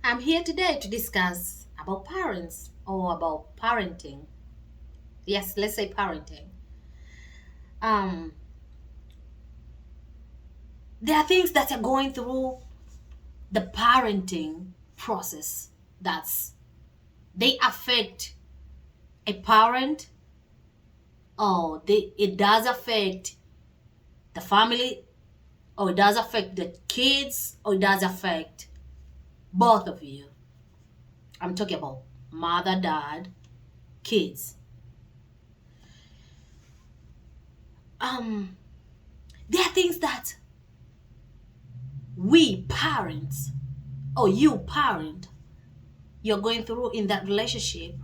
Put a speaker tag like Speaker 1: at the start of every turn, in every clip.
Speaker 1: I'm here today to discuss about parents or about parenting. Yes, let's say parenting. Um, there are things that are going through the parenting process that's they affect a parent or it does affect the family or it does affect the kids or it does affect both of you. I'm talking about mother, dad, kids. Um, there are things that we parents or you parent you're going through in that relationship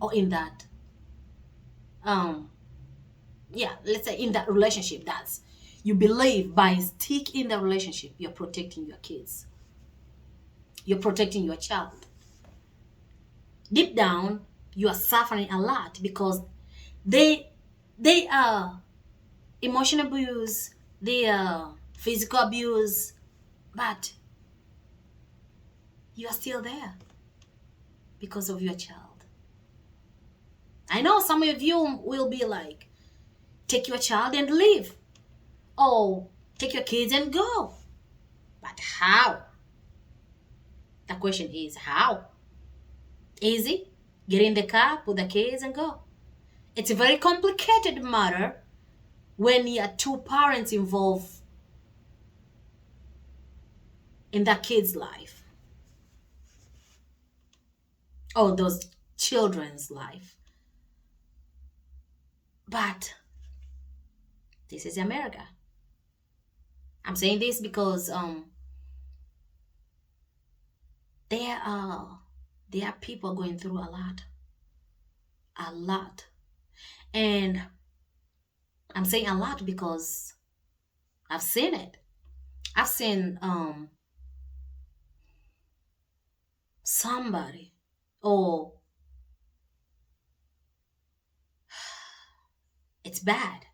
Speaker 1: or in that um yeah, let's say in that relationship, that's you believe by stick in the relationship you're protecting your kids, you're protecting your child. Deep down you are suffering a lot because they they are emotional abuse, they are physical abuse, but you are still there because of your child. I know some of you will be like, take your child and leave. Oh, take your kids and go. But how? The question is how? Easy? Get in the car, put the kids and go. It's a very complicated matter when you are two parents involved in that kid's life or those children's life. But this is America. I'm saying this because there are people going through a lot, and I'm saying a lot because I've seen it. I've seen somebody or it's bad,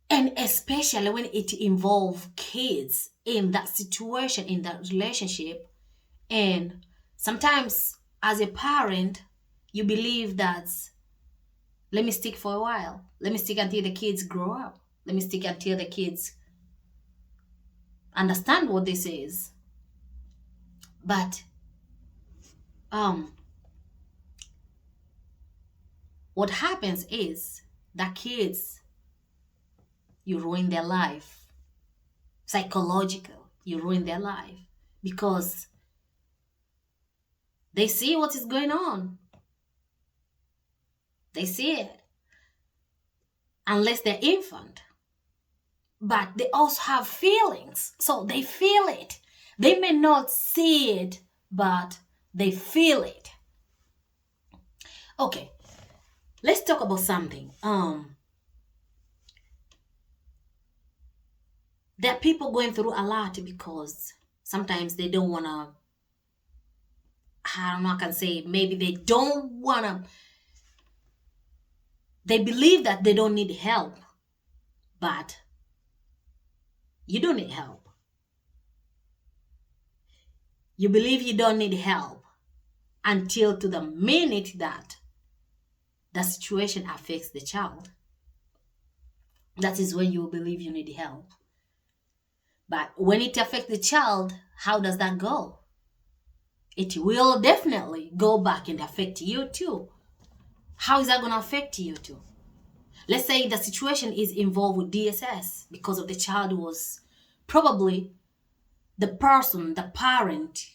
Speaker 1: and especially when it involves kids in that situation, in that relationship. And sometimes as a parent you believe that, let me stick for a while, let me stick until the kids grow up, let me stick until the kids understand what this is. But um what happens is the kids, you ruin their life. Psychological, you ruin their life because they see what is going on. They see it. Unless they're infant. But they also have feelings. So they feel it. They may not see it, but they feel it. Okay. Let's talk about something. There are people going through a lot because sometimes they don't want to, I don't know, I can say maybe they don't want to, they believe that they don't need help, but you don't need help. You believe you don't need help until to the minute that the situation affects the child. That is when you believe you need help. But when it affects the child, how does that go? It will definitely go back and affect you too. How is that going to affect you too? Let's say the situation is involved with DSS because of the child was probably the person, the parent,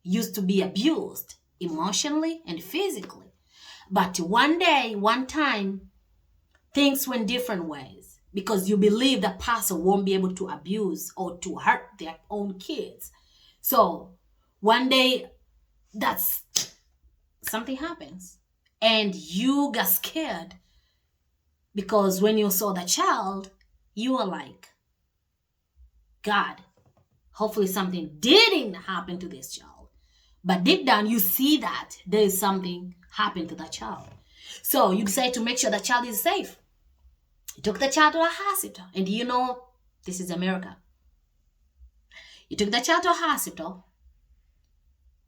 Speaker 1: used to be abused emotionally and physically. But one day, one time, things went different ways because you believe that person won't be able to abuse or to hurt their own kids. So one day, that's something happens and you got scared because when you saw the child, you were like, God, hopefully something didn't happen to this child. But deep down, you see that there is something happened to that child. So you decide to make sure the child is safe. You took the child to a hospital. And you know, this is America. You took the child to a hospital.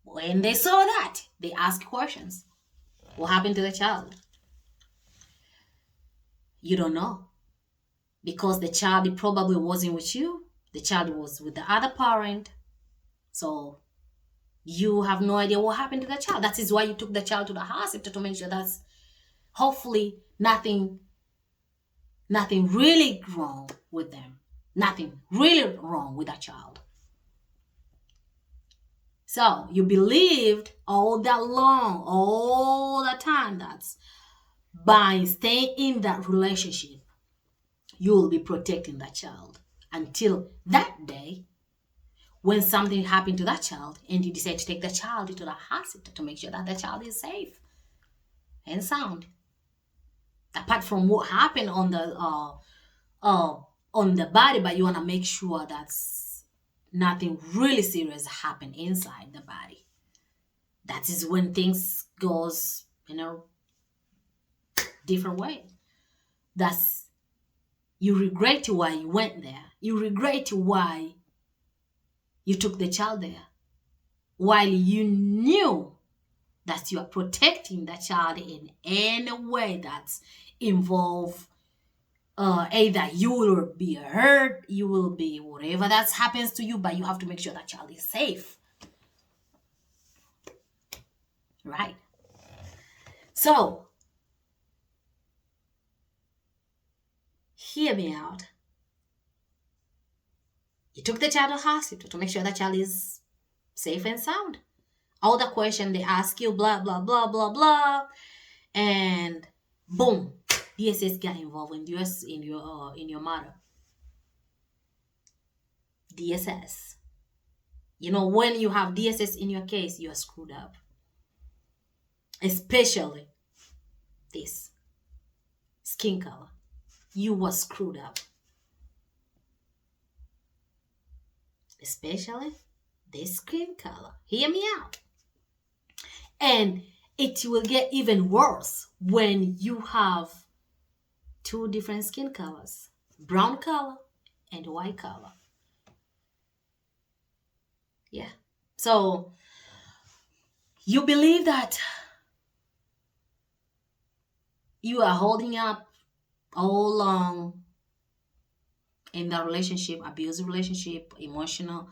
Speaker 1: When they saw that, they asked questions. What happened to the child? You don't know. Because the child probably wasn't with you. The child was with the other parent. So you have no idea what happened to the child. That is why you took the child to the hospital, to make sure that's hopefully nothing really wrong with them. Nothing really wrong with that child. So you believed all that long, all the time, that's by staying in that relationship, you will be protecting that child until that day when something happened to that child and you decide to take the child to the hospital to make sure that the child is safe and sound. Apart from what happened on the body, but you want to make sure that's nothing really serious happened inside the body. That is when things goes in a different way. That's, you regret why you went there. You regret why you took the child there, while you knew that you are protecting the child in any way that's involved. Either you will be hurt, you will be whatever that happens to you, but you have to make sure that child is safe. Right? So, hear me out. You took the child to the hospital to make sure that child is safe and sound. All the questions they ask you, blah, blah, blah, blah, blah. And boom, DSS got involved in your matter. DSS. You know, when you have DSS in your case, you are screwed up. Especially this skin color. You were screwed up. Especially this skin color. Hear me out. And it will get even worse when you have two different skin colors. Brown color and white color. Yeah. So, you believe that you are holding up all along in the relationship, abusive relationship, emotional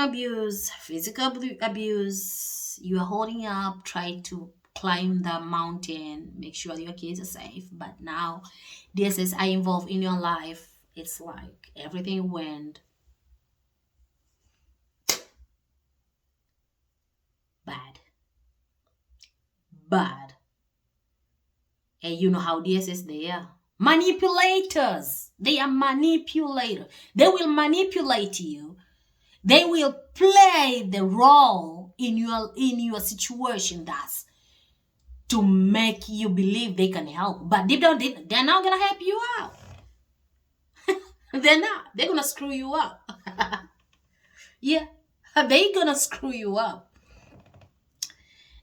Speaker 1: abuse, physical abuse. You are holding up, trying to climb the mountain, make sure your kids are safe. But now DSS are involved in your life. It's like everything went bad. And you know how DSS they are. Manipulators. They are manipulators. They will manipulate you. They will play the role in your situation, that's to make you believe they can help. But they're not gonna help you out. They're not. They're gonna screw you up. Yeah. They're gonna screw you up.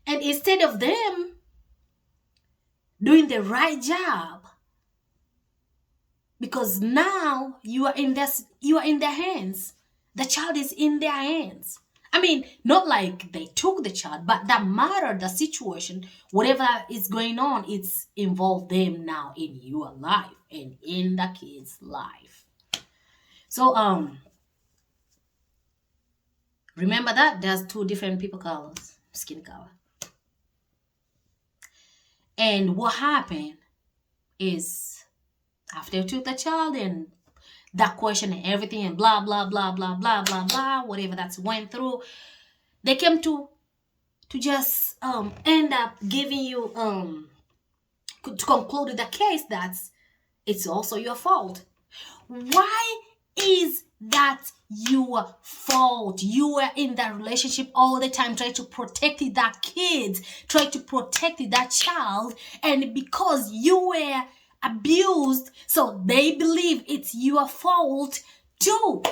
Speaker 1: And instead of them doing the right job, because now you are in their hands. The child is in their hands. I mean, not like they took the child, but that matter, the situation, whatever is going on, it's involved them now in your life and in the kid's life. So, remember that there's two different people colors, skin color. And what happened is, after you took the child and that question and everything and blah, blah, blah, blah, blah, blah, blah, whatever that's went through, they came to just end up giving you, to conclude the case that it's also your fault. Why is that your fault? You were in that relationship all the time, trying to protect that kid, trying to protect that child, and because you were abused, so they believe it's your fault too.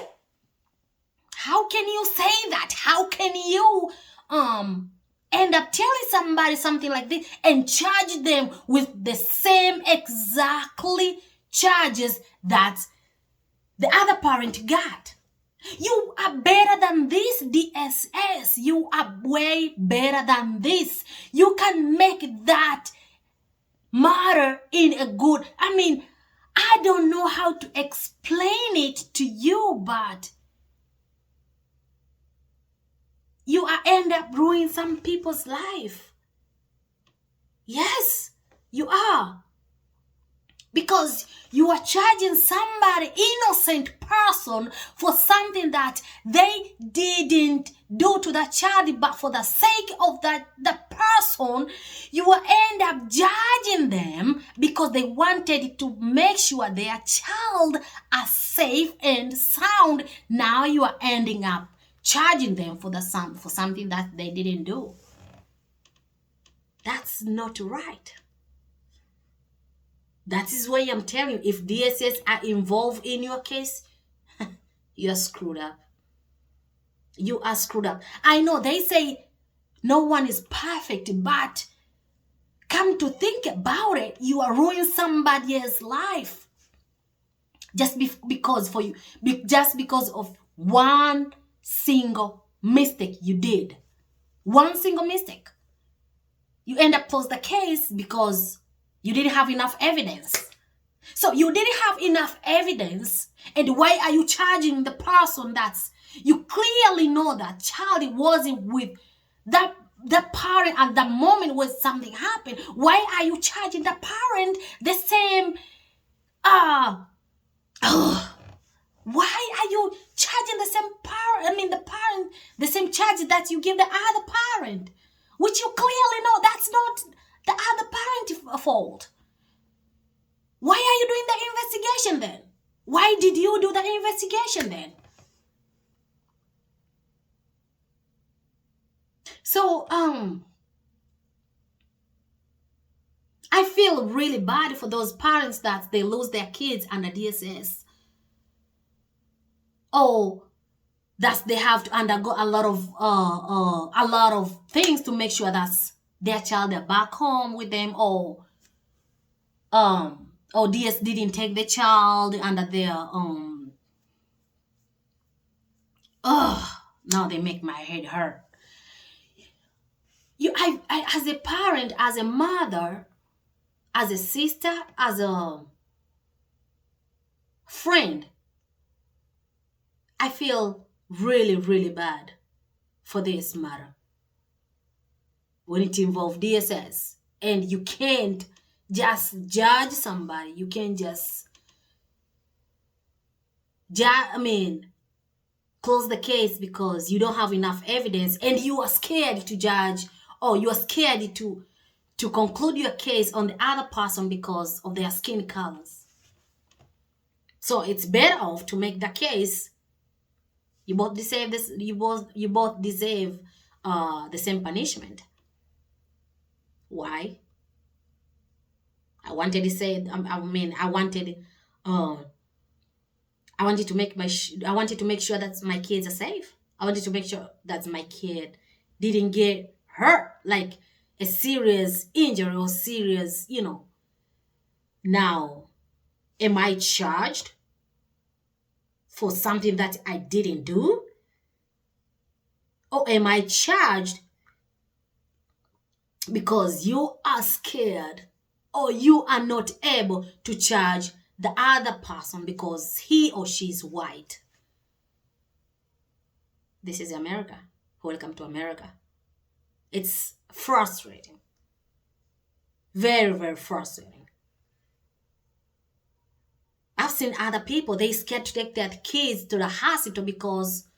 Speaker 1: How can you say that? How can you end up telling somebody something like this and charge them with the same exactly charges that the other parent got. You are better than this, DSS. You are way better than this. You can make that matter in a good, I don't know how to explain it to you, but you are end up ruining some people's life. Yes, you are. Because you are charging somebody, innocent person, for something that they didn't do to the child, but for the sake of the person, you will end up judging them because they wanted to make sure their child are safe and sound. Now you are ending up charging them for something that they didn't do. That's not right. That is why I'm telling you, if DSS are involved in your case, you're screwed up. You are screwed up. I know they say no one is perfect, but come to think about it, you are ruining somebody else's life. Just because of one single mistake you did. One single mistake. You end up close the case because you didn't have enough evidence. So you didn't have enough evidence, and why are you charging the person that's, you clearly know that child wasn't with the parent at the moment when something happened? Why are you charging the parent the same, why are you charging the same parent, the same charge that you give the other parent? Which you clearly know that's not the other parent's fault. Why are you doing the investigation then? Why did you do the investigation then? So, I feel really bad for those parents that they lose their kids under DSS. Oh, that they have to undergo a lot of things to make sure that their child are back home with them, or DS didn't take the child under their now they make my head hurt. I as a parent, as a mother, as a sister, as a friend, I feel really, really bad for this matter when it involves DSS. And you can't just judge somebody. You can't just close the case because you don't have enough evidence and you are scared to judge, or you are scared to conclude your case on the other person because of their skin colors. So it's better off to make the case. You both deserve this. You both deserve the same punishment. Why? I wanted to make sure that my kids are safe. I wanted to make sure that my kid didn't get hurt, like a serious injury or serious, Now, am I charged for something that I didn't do? Or am I charged because you are scared, or you are not able to charge the other person because he or she is white? This is America. Welcome to America. It's frustrating. Very, very frustrating. I've seen other people, they scared to take their kids to the hospital because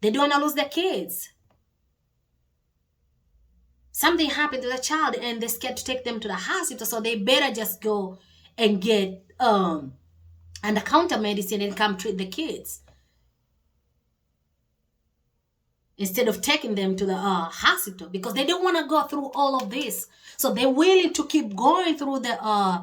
Speaker 1: they don't want to lose their kids. Something happened to the child and they're scared to take them to the hospital, so they better just go and get under-counter medicine and come treat the kids instead of taking them to the hospital, because they don't want to go through all of this. So they're willing to keep going through the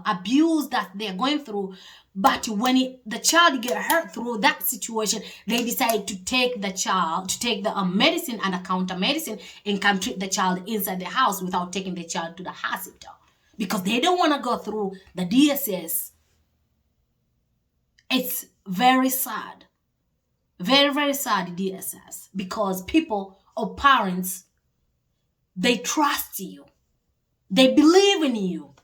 Speaker 1: abuse that they're going through. But when the child get hurt through that situation, they decide to take the medicine, under-counter medicine, and come treat the child inside the house without taking the child to the hospital, because they don't want to go through the DSS It's very sad. Very, very sad, DSS, because people or parents, they trust you. They believe in you,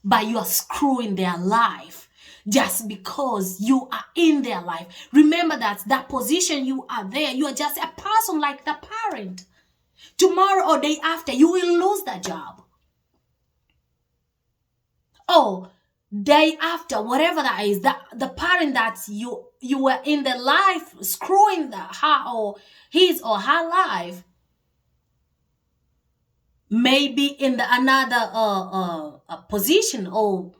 Speaker 1: but you are screwing their life just because you are in their life. Remember that position you are there, you are just a person like the parent. Tomorrow or day after, you will lose that job. Oh, day after, whatever that is, the parent that you were in the life screwing her or his or her life, maybe in another position, or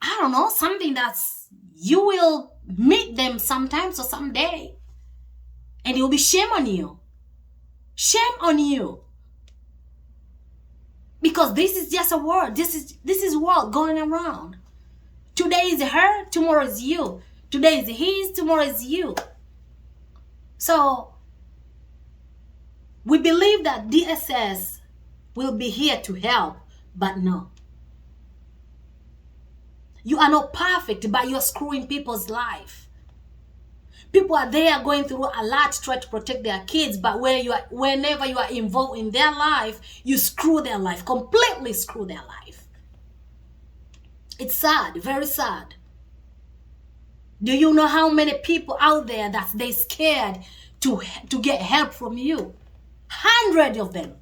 Speaker 1: I don't know, something that's you will meet them sometimes or someday, and it will be shame on you. Shame on you. Because this is just a word. This is world going around. Today is her, tomorrow is you. Today is his, tomorrow is you. So we believe that DSS will be here to help, but no. You are not perfect, but you're screwing people's life. People are there going through a lot to try to protect their kids, but whenever you are involved in their life, you screw their life, completely screw their life. It's sad, very sad. Do you know how many people out there that they scared to get help from you? Hundreds of them,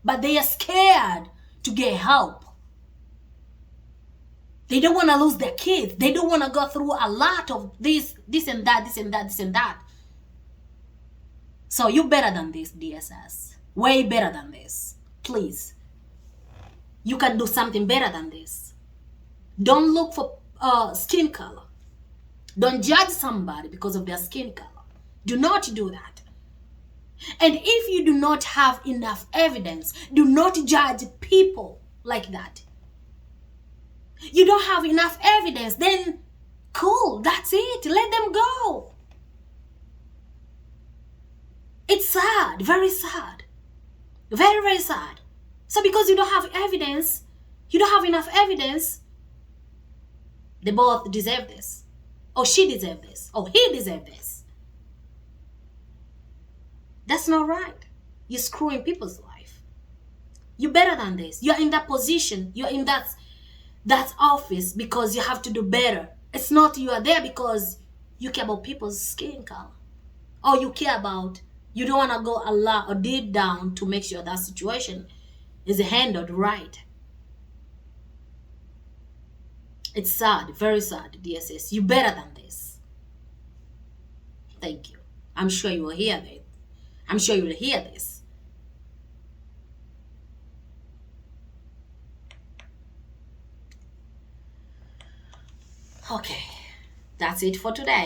Speaker 1: but they are scared to get help. They don't want to lose their kids. They don't want to go through a lot of this and that, this and that, this and that. So you're better than this, DSS. Way better than this. Please. You can do something better than this. Don't look for skin color. Don't judge somebody because of their skin color. Do not do that. And if you do not have enough evidence, do not judge people like that. You don't have enough evidence, then cool, that's it. Let them go. It's sad, very sad. Very, very sad. So because you don't have evidence, you don't have enough evidence, they both deserve this. Or she deserves this. Or he deserves this. That's not right. You're screwing people's life. You're better than this. You're in that position. You're in that office because you have to do better. It's not you are there because you care about people's skin color. Or you care about, you don't want to go a lot or deep down to make sure that situation is handled right. It's sad, very sad, DSS. You're better than this. Thank you. I'm sure you will hear it. I'm sure you will hear this. Okay, that's it for today.